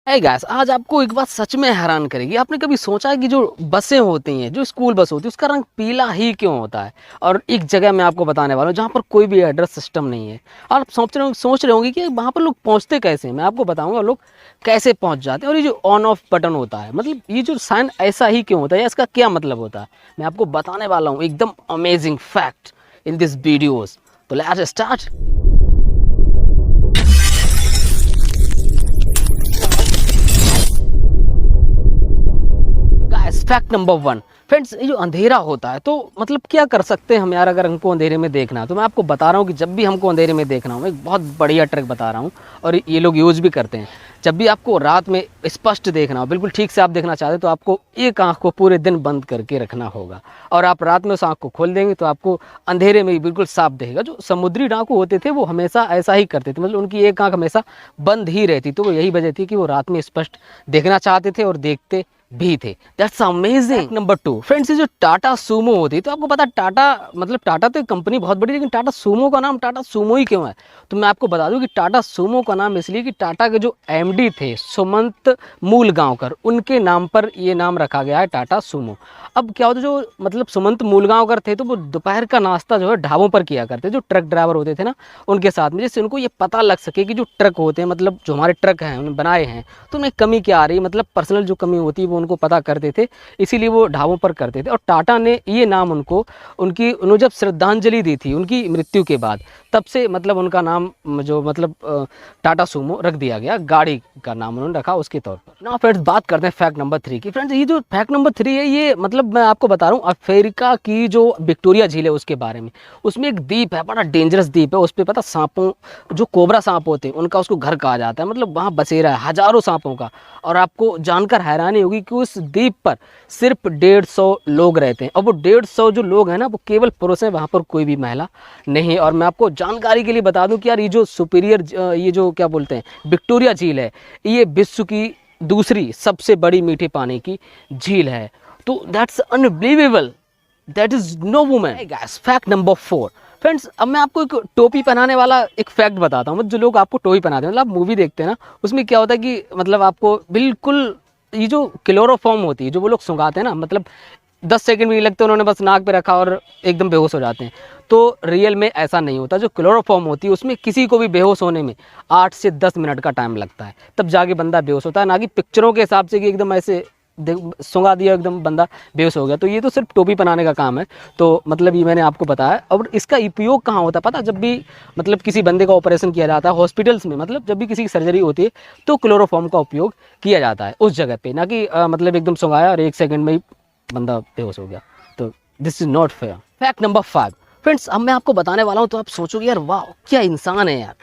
है गैस, आज आपको एक बात सच में हैरान करेगी। आपने कभी सोचा है कि जो बसें होती हैं, जो स्कूल बस होती है, उसका रंग पीला ही क्यों होता है? और एक जगह मैं आपको बताने वाला हूँ जहाँ पर कोई भी एड्रेस सिस्टम नहीं है। और आप सोच रहे होंगे कि वहाँ पर लोग पहुँचते कैसे हैं। मैं आपको बताऊँगा लोग कैसे पहुँच जाते हैं। और ये जो ऑन ऑफ बटन होता है, मतलब ये जो साइन ऐसा ही क्यों होता है या इसका क्या मतलब होता है, मैं आपको बताने वाला हूँ एकदम amazing fact in this videos. तो let's start. Guys, fact number 1। Friends, ये जो अंधेरा होता है तो मतलब क्या कर सकते हैं हम यार, अगर हमको अंधेरे में देखना है तो मैं आपको बता रहा हूँ कि जब भी हमको अंधेरे में देखना हो, एक बहुत बढ़िया ट्रिक बता रहा हूँ और ये लोग यूज़ भी करते हैं। जब भी आपको रात में स्पष्ट देखना हो, बिल्कुल ठीक से आप देखना चाहते हो, तो आपको एक आँख को पूरे दिन बंद करके रखना होगा और आप रात में उस आँख को खोल देंगे तो आपको अंधेरे में ही बिल्कुल साफ दिखेगा। जो समुद्री डाकू होते थे वो हमेशा ऐसा ही करते थे, मतलब उनकी एक आँख हमेशा बंद ही रहती, तो वो यही वजह थी कि वो रात में स्पष्ट देखना चाहते थे और देखते भी थे। That's amazing. नंबर 2, फ्रेंड्स, ये जो टाटा सूमो होती है, तो आपको पता है टाटा, मतलब टाटा तो एक कंपनी बहुत बड़ी, लेकिन टाटा सूमो का नाम टाटा सूमो ही क्यों है? तो मैं आपको बता दूं कि टाटा सूमो का नाम इसलिए कि टाटा के जो एमडी थे सुमंत मूलगांवकर, उनके नाम पर ये नाम रखा गया है टाटा सूमो। अब क्या होता है, जो मतलब सुमंत मूलगांवकर थे तो वो दोपहर का नाश्ता जो है ढाबों पर किया करते, जो ट्रक ड्राइवर होते थे ना उनके साथ में, जिससे उनको ये पता लग सके कि जो ट्रक होते हैं, मतलब जो हमारे ट्रक हैं उन्हें बनाए हैं, तो उनमें कमी क्या आ रही है, मतलब पर्सनल जो कमी होती है वो उनको पता करते थे, इसीलिए वो ढाबों पर करते थे। और टाटा ने ये नाम उनको, उन्होंने जब श्रद्धांजलि दी थी उनकी मृत्यु के बाद, तब से मतलब उनका नाम जो मतलब टाटा सूमो रख दिया गया, गाड़ी का नाम उन्होंने रखा उसके तौर पर। ना फ्रेंड्स, बात करते हैं फैक्ट नंबर 3 की। फ्रेंड्स, ये जो फैक्ट नंबर 3 है, ये मतलब मैं आपको बता रहा हूँ अफ्रीका की जो विक्टोरिया झील है उसके बारे में। उसमें एक द्वीप है, बड़ा डेंजरस द्वीप है, उस पर पता सांपों, जो कोबरा सांप होते हैं उनका उसको घर कहा जाता है, मतलब वहाँ बसेरा है हजारों सांपों का। और आपको जानकर हैरानी होगी कि उस द्वीप पर सिर्फ 150 लोग रहते हैं, और वो 150 जो लोग हैं ना वो केवल पुरुष हैं, वहाँ पर कोई भी महिला नहीं। और मैं आपको जानकारी के लिए बता दूं कि यार ये जो सुपीरियर, ये जो क्या बोलते हैं विक्टोरिया झील है, ये विश्व की दूसरी सबसे बड़ी मीठे पानी की झील है। तो that's unbelievable, that is no women. Guys, fact number 4। Friends, अब मैं आपको एक टोपी पहनाने वाला एक फैक्ट बताता हूँ। जो लोग आपको टोपी पहनाते हैं, मतलब आप मूवी देखते हैं ना, उसमें क्या होता है कि मतलब आपको बिल्कुल ये जो क्लोरोफॉर्म होती है, जो वो लोग सुंघाते हैं ना, मतलब 10 सेकंड भी नहीं लगते, उन्होंने बस नाक पे रखा और एकदम बेहोश हो जाते हैं। तो रियल में ऐसा नहीं होता। जो क्लोरोफॉर्म होती है उसमें किसी को भी बेहोश होने में 8 से 10 मिनट का टाइम लगता है, तब जाके बंदा बेहोश होता है, ना कि पिक्चरों के हिसाब से कि एकदम ऐसे सुंगा दिया एकदम बंदा बेहोश हो गया। तो ये तो सिर्फ टोपी बनाने का काम है। तो मतलब ये मैंने आपको बताया। और इसका उपयोग कहाँ होता है पता? जब भी मतलब किसी बंदे का ऑपरेशन किया जाता है हॉस्पिटल्स में, मतलब जब भी किसी की सर्जरी होती है तो क्लोरोफॉर्म का उपयोग किया जाता है उस जगह पे, ना कि मतलब एकदम सुंगाया और 1 सेकंड में ही बंदा बेहोश हो गया। तो this is not fair. Fact number 5। Friends, अब मैं आपको बताने वाला हूँ तो आप सोचोगे यार वाह क्या इंसान है यार।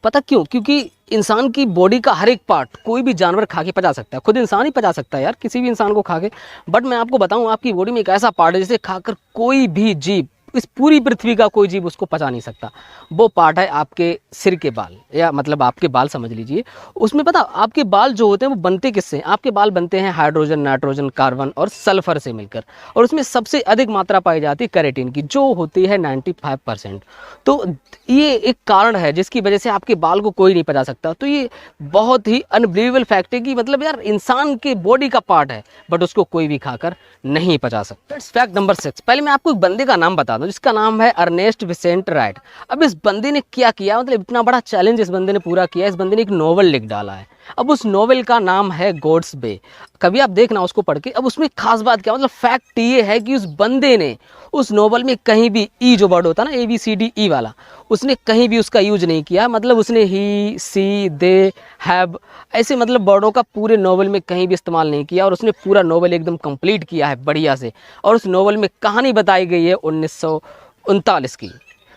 पता क्यों? क्योंकि इंसान की बॉडी का हर एक पार्ट कोई भी जानवर खा के पचा सकता है, खुद इंसान ही पचा सकता है यार, किसी भी इंसान को खा के। बट मैं आपको बताऊं, आपकी बॉडी में एक ऐसा पार्ट है जिसे खाकर कोई भी जीव, इस पूरी पृथ्वी का कोई जीव उसको पचा नहीं सकता। वो पार्ट है आपके सिर के बाल, या मतलब आपके बाल समझ लीजिए। उसमें पता आपके बाल जो होते हैं वो बनते किससे? आपके बाल बनते हैं हाइड्रोजन, नाइट्रोजन, कार्बन और सल्फर से मिलकर। और उसमें सबसे अधिक मात्रा पाई जाती है केराटिन की, जो होती है 95%। तो ये एक कारण है जिसकी वजह से आपके बाल को कोई नहीं पचा सकता। तो ये बहुत ही अनबिलीवेबल फैक्ट है कि मतलब यार इंसान के बॉडी का पार्ट है बट उसको कोई भी खाकर नहीं पचा सकता। Fact number 6। पहले मैं आपको एक बंदे का नाम बता दूं जिसका नाम है अर्नेस्ट विसेंट राइट। अब इस बंदे ने क्या किया, मतलब इतना बड़ा चैलेंज इस बंदे ने पूरा किया। इस बंदे ने एक नॉवल लिख डाला है। अब उस नॉवेल का नाम है गॉड्स बे। कभी आप देखना उसको पढ़ के। अब उसमें खास बात क्या, मतलब फैक्ट ये है कि उस बंदे ने उस नॉवल में कहीं भी ई जो वर्ड होता है ना, ABCDE वाला, उसने कहीं भी उसका यूज नहीं किया। मतलब उसने ही, सी, दे, हैव ऐसे मतलब वर्डों का पूरे नॉवल में कहीं भी इस्तेमाल नहीं किया। और उसने पूरा नॉवल एकदम कंप्लीट किया है बढ़िया से। और उस नॉवल में कहानी बताई गई है 1939 की।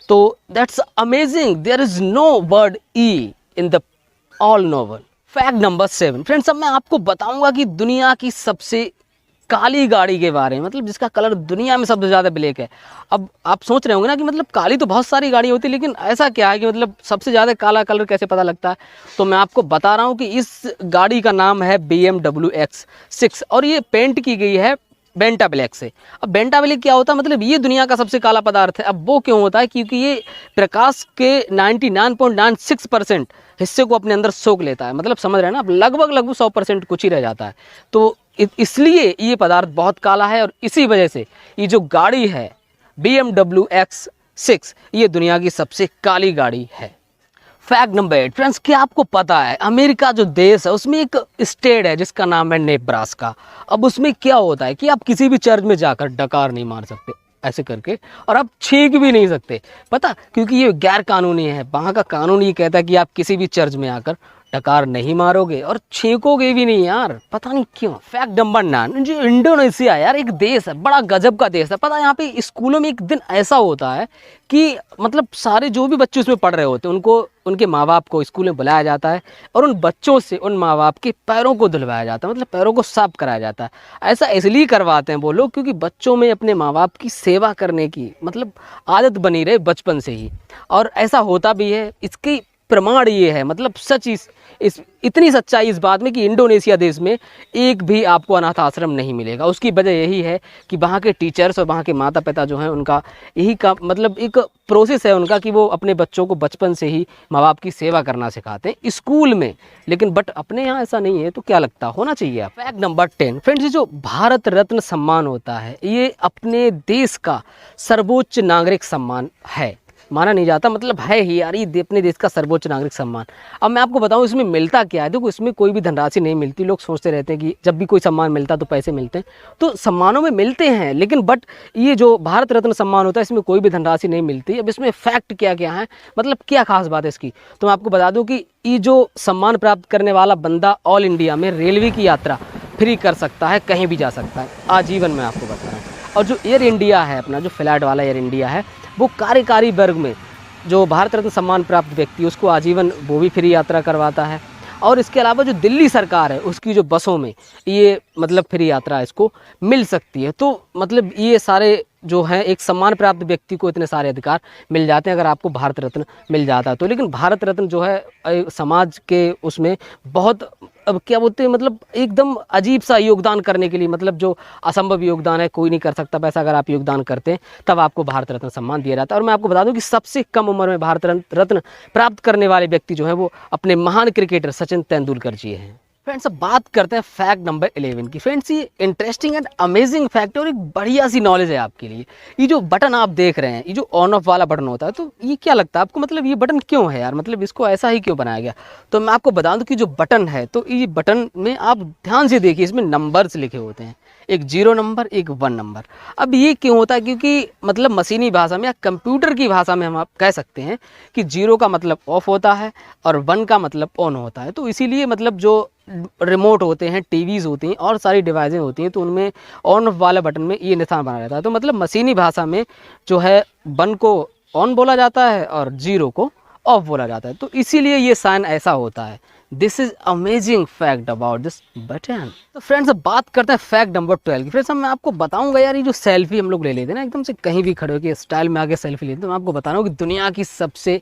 तो that's amazing, there is no word E in the all novel. Fact number 7। Friends, अब मैं आपको बताऊंगा कि दुनिया की सबसे काली गाड़ी के बारे में, मतलब जिसका कलर दुनिया में सबसे ज़्यादा ब्लैक है। अब आप सोच रहे होंगे ना कि मतलब काली तो बहुत सारी गाड़ी होती है, लेकिन ऐसा क्या है कि मतलब सबसे ज़्यादा काला कलर कैसे पता लगता है? तो मैं आपको बता रहा हूँ कि इस गाड़ी का नाम है BMW X6 और ये पेंट की गई है बेंटा ब्लैक से। अब बेंटा ब्लैक क्या होता है, मतलब ये दुनिया का सबसे काला पदार्थ है। अब वो क्यों होता है, क्योंकि ये प्रकाश के 99.96% हिस्से को अपने अंदर सोख लेता है। मतलब समझ रहे हैं ना, अब लगभग लगभग 100% कुछ ही रह जाता है। तो इसलिए ये पदार्थ बहुत काला है, और इसी वजह से ये जो गाड़ी है BMW X6 ये दुनिया की सबसे काली गाड़ी है। फैक्ट नंबर 8 फ्रेंड्स, क्या आपको पता है अमेरिका जो देश है उसमें एक स्टेट है जिसका नाम है नेब्रास्का। अब उसमें क्या होता है कि आप किसी भी चर्च में जाकर डकार नहीं मार सकते ऐसे करके, और आप छींक भी नहीं सकते, पता, क्योंकि ये गैर कानूनी है। वहाँ का कानून ये कहता है कि आप किसी भी चर्च में आकर डकार नहीं मारोगे और छींकोगे भी नहीं यार, पता नहीं क्यों। फैक्ट नंबर 9, जो इंडोनेशिया यार एक देश है, बड़ा गजब का देश है। पता है यहाँ पे स्कूलों में एक दिन ऐसा होता है कि मतलब सारे जो भी बच्चे उसमें पढ़ रहे होते हैं उनको उनके माँ बाप को स्कूल में बुलाया जाता है, और उन बच्चों से उन माँ बाप के पैरों को धुलवाया जाता है, मतलब पैरों को साफ कराया जाता है। ऐसा इसलिए करवाते हैं वो लोग क्योंकि बच्चों में अपने माँ बाप की सेवा करने की मतलब आदत बनी रहे बचपन से ही, और ऐसा होता भी है। इसकी प्रमाण ये है, मतलब सच इस इतनी सच्चाई इस बात में कि इंडोनेशिया देश में एक भी आपको अनाथ आश्रम नहीं मिलेगा। उसकी वजह यही है कि वहाँ के टीचर्स और वहाँ के माता पिता जो हैं उनका यही का मतलब एक प्रोसेस है उनका कि वो अपने बच्चों को बचपन से ही माँ बाप की सेवा करना सिखाते हैं स्कूल में। लेकिन बट अपने यहाँ ऐसा नहीं है, तो क्या लगता होना चाहिए आप। फैक्ट नंबर 10 फ्रेंड्स, जो भारत रत्न सम्मान होता है ये अपने देश का सर्वोच्च नागरिक सम्मान है। माना नहीं जाता, मतलब है ही यार, ये अपने देश का सर्वोच्च नागरिक सम्मान। अब मैं आपको बताऊं इसमें मिलता क्या है। देखो इसमें कोई भी धनराशि नहीं मिलती। लोग सोचते रहते हैं कि जब भी कोई सम्मान मिलता है तो पैसे मिलते हैं, तो सम्मानों में मिलते हैं, लेकिन बट ये जो भारत रत्न सम्मान होता है इसमें कोई भी धनराशि नहीं मिलती। अब इसमें फैक्ट क्या क्या है, मतलब क्या खास बात है इसकी, तो मैं आपको बता दूँ कि ये जो सम्मान प्राप्त करने वाला बंदा ऑल इंडिया में रेलवे की यात्रा फ्री कर सकता है, कहीं भी जा सकता है आजीवन, मैं आपको बता रहा हूँ। और जो एयर इंडिया है अपना, जो फ्लाइट वाला एयर इंडिया है, वो कार्यकारी वर्ग में जो भारत रत्न सम्मान प्राप्त व्यक्ति उसको आजीवन वो भी फ्री यात्रा करवाता है। और इसके अलावा जो दिल्ली सरकार है उसकी जो बसों में ये मतलब फ्री यात्रा इसको मिल सकती है। तो मतलब ये सारे जो है एक सम्मान प्राप्त व्यक्ति को इतने सारे अधिकार मिल जाते हैं अगर आपको भारत रत्न मिल जाता है तो। लेकिन भारत रत्न जो है समाज के उसमें बहुत अब क्या बोलते हैं, मतलब एकदम अजीब सा योगदान करने के लिए, मतलब जो असंभव योगदान है कोई नहीं कर सकता वैसा अगर आप योगदान करते हैं तब आपको भारत रत्न सम्मान दिया जाता है। और मैं आपको बता दूं कि सबसे कम उम्र में भारत रत्न प्राप्त करने वाले व्यक्ति जो है वो अपने महान क्रिकेटर सचिन तेंदुलकर जी हैं। फ्रेंड्स अब बात करते हैं फैक्ट नंबर 11 की। फ्रेंड्स ये इंटरेस्टिंग एंड अमेजिंग फैक्ट है और एक बढ़िया सी नॉलेज है आपके लिए। ये जो बटन आप देख रहे हैं, ये जो ऑन ऑफ वाला बटन होता है, तो ये क्या लगता है आपको, मतलब ये बटन क्यों है यार, मतलब इसको ऐसा ही क्यों बनाया गया। तो मैं आपको बता दूं कि जो बटन है, तो ये बटन में आप ध्यान से देखिए, इसमें नंबर्स लिखे होते हैं, एक 0 नंबर एक 1 नंबर। अब ये क्यों होता है, क्योंकि मतलब मशीनी भाषा में या कंप्यूटर की भाषा में हम आप कह सकते हैं कि 0 का मतलब ऑफ होता है और 1 का मतलब ऑन होता है। तो इसीलिए मतलब जो रिमोट होते हैं, टीवीज़ होती हैं और सारी डिवाइसें होती हैं, तो उनमें ऑन ऑफ वाला बटन में ये निशान बना रहता है। तो मतलब मशीनी भाषा में जो है 1 को ऑन बोला जाता है और 0 को ऑफ बोला जाता है, तो इसीलिए ये साइन ऐसा होता है। This is amazing fact about this button. तो फ्रेंड्स अब बात करते हैं फैक्ट नंबर 12 की। फ्रेंड्स अब मैं आपको बताऊंगा यार, ये जो सेल्फी हम लोग ले लेते हैं ना एकदम से कहीं भी खड़े होकर स्टाइल में आगे सेल्फी लेते हैं, तो मैं आपको बता रहा हूँ कि दुनिया की सबसे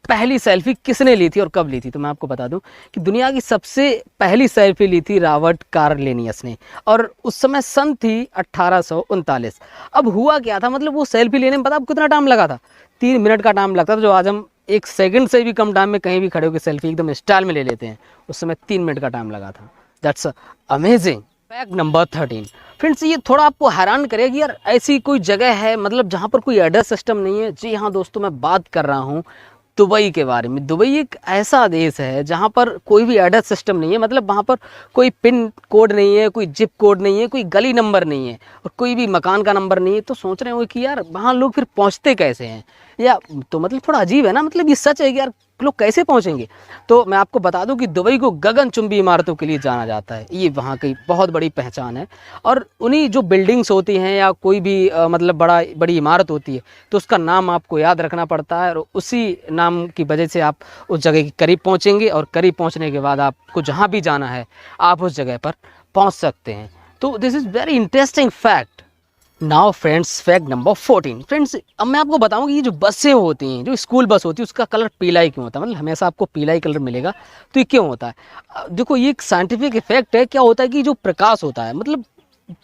पहली सेल्फी किसने ली थी और कब ली थी। तो मैं आपको बता दूं कि दुनिया की सबसे पहली सेल्फी ली थी रॉबर्ट कार्लेनियस ने, और उस समय सन थी 1839। अब हुआ क्या था, मतलब वो सेल्फी लेने में पता आपको कितना टाइम लगा था, 3 मिनट का टाइम लगता था। जो आज हम 1 सेकंड से भी कम टाइम में कहीं भी खड़े होकर सेल्फी एकदम स्टाइल में ले लेते हैं, उस समय 3 मिनट का टाइम लगा था। That's amazing. Fact number 13 friends, ये थोड़ा आपको हैरान करेगा कि यार ऐसी कोई जगह है मतलब जहाँ पर कोई एड्रेस सिस्टम नहीं है। जी हाँ दोस्तों, मैं बात कर रहा हूँ दुबई के बारे में। दुबई एक ऐसा देश है जहाँ पर कोई भी एड्रेस सिस्टम नहीं है, मतलब वहाँ पर कोई पिन कोड नहीं है, कोई जिप कोड नहीं है, कोई गली नंबर नहीं है और कोई भी मकान का नंबर नहीं है। तो सोच रहे हो कि यार वहाँ लोग फिर पहुँचते कैसे हैं, या तो मतलब थोड़ा अजीब है ना, मतलब ये सच है कि यार लोग कैसे पहुँचेंगे। तो मैं आपको बता दूं कि दुबई को गगनचुंबी इमारतों के लिए जाना जाता है, ये वहाँ की बहुत बड़ी पहचान है। और उन्हीं जो बिल्डिंग्स होती हैं या कोई भी मतलब बड़ी इमारत होती है, तो उसका नाम आपको याद रखना पड़ता है और उसी नाम की वजह से आप उस जगह के करीब पहुँचेंगे और करीब पहुँचने के बाद आपको जहाँ भी जाना है आप उस जगह पर पहुँच सकते हैं। तो this is very interesting fact. Now friends fact number 14 friends, अब मैं आपको बताऊं कि ये जो बसें होती हैं, जो स्कूल बस होती है, उसका कलर पीला ही क्यों होता है, मतलब हमेशा आपको पीला ही कलर मिलेगा। तो ये क्यों होता है, देखो ये एक साइंटिफिक इफेक्ट है। क्या होता है कि जो प्रकाश होता है, मतलब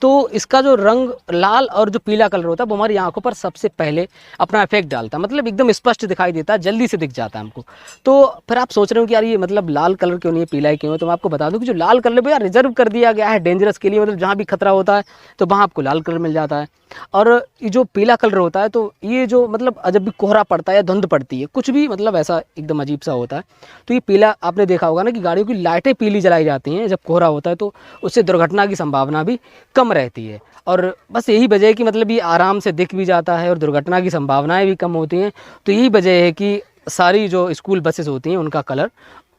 तो इसका जो रंग लाल और जो पीला कलर होता है वो हमारी आंखों पर सबसे पहले अपना इफेक्ट डालता है, मतलब एकदम स्पष्ट दिखाई देता है, जल्दी से दिख जाता है हमको। तो फिर आप सोच रहे हो कि यार ये मतलब लाल कलर क्यों नहीं है, पीला ही क्यों है, तो मैं आपको बता दूं कि जो लाल कलर भैया रिजर्व कर दिया गया है डेंजरस के लिए, मतलब जहाँ भी खतरा होता है तो वहाँ आपको लाल कलर मिल जाता है। और ये जो पीला कलर होता है, तो ये जो मतलब जब भी कोहरा पड़ता है या धुंध पड़ती है, कुछ भी मतलब ऐसा एकदम अजीब सा होता है, तो ये पीला आपने देखा होगा ना कि गाड़ियों की लाइटें पीली जलाई जाती हैं जब कोहरा होता है, तो उससे दुर्घटना की संभावना भी कम रहती है। और बस यही वजह है कि मतलब ये आराम से दिख भी जाता है और दुर्घटना की संभावनाएं भी कम होती हैं। तो यही वजह है कि सारी जो स्कूल बसेस होती हैं उनका कलर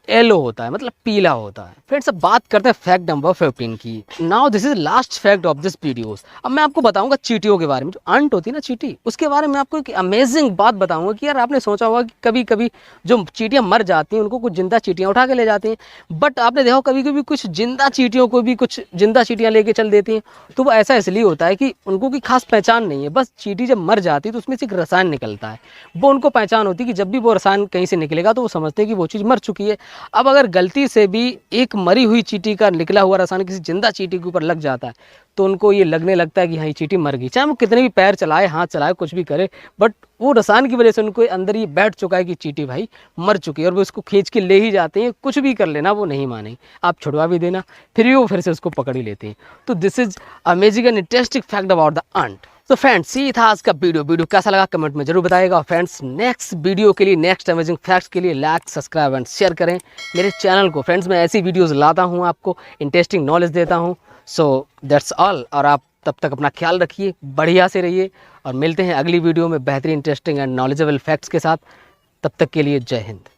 येलो होता है, मतलब पीला होता है। फ्रेंड्स अब बात करते हैं फैक्ट नंबर 15 की। Now this is last fact of this videos. अब मैं आपको बताऊंगा चींटियों के बारे में, जो अंट होती है ना चींटी, उसके बारे में आपको एक अमेजिंग बात बताऊंगा कि यार आपने सोचा होगा कि कभी कभी जो चींटियां मर जाती हैं उनको कुछ जिंदा चींटियां उठा के ले जाती हैं, बट आपने देखा कभी कभी कुछ जिंदा चींटियों को भी कुछ जिंदा चींटियां लेके चल देती हैं। तो वो ऐसा इसलिए होता है कि उनको कोई खास पहचान नहीं है, बस चींटी जब मर जाती है तो उसमें से एक रसायन निकलता है, वो उनको पहचान होती है कि जब भी वो रसायन कहीं से निकलेगा तो वो समझते हैं कि वो चीज़ मर चुकी है। अब अगर गलती से भी एक मरी हुई चींटी का निकला हुआ रसायन किसी जिंदा चींटी के ऊपर लग जाता है तो उनको ये लगने लगता है कि हाँ ये चींटी मर गई, चाहे वो कितने भी पैर चलाए, हाथ चलाए, कुछ भी करे, बट वो रसायन की वजह से उनको अंदर ये बैठ चुका है कि चींटी भाई मर चुकी है, और वो उसको खींच के ले ही जाते हैं। कुछ भी कर लेना वो नहीं मानेंगे, आप छुड़वा भी देना फिर भी वो फिर से उसको पकड़ ही लेते हैं। तो this is amazing and interesting fact about the ant. तो फ्रेंड्स ये था आज का वीडियो कैसा लगा कमेंट में जरूर बताइएगा। फ्रेंड्स नेक्स्ट वीडियो के लिए, नेक्स्ट अमेजिंग फैक्ट्स के लिए लाइक, सब्सक्राइब एंड शेयर करें मेरे चैनल को। फ्रेंड्स मैं ऐसी वीडियोस लाता हूँ, आपको इंटरेस्टिंग नॉलेज देता हूँ। सो दैट्स ऑल, और आप तब तक अपना ख्याल रखिए, बढ़िया से रहिए, और मिलते हैं अगली वीडियो में बेहतरीन, इंटरेस्टिंग एंड नॉलेजेबल फैक्ट्स के साथ। तब तक के लिए जय हिंद।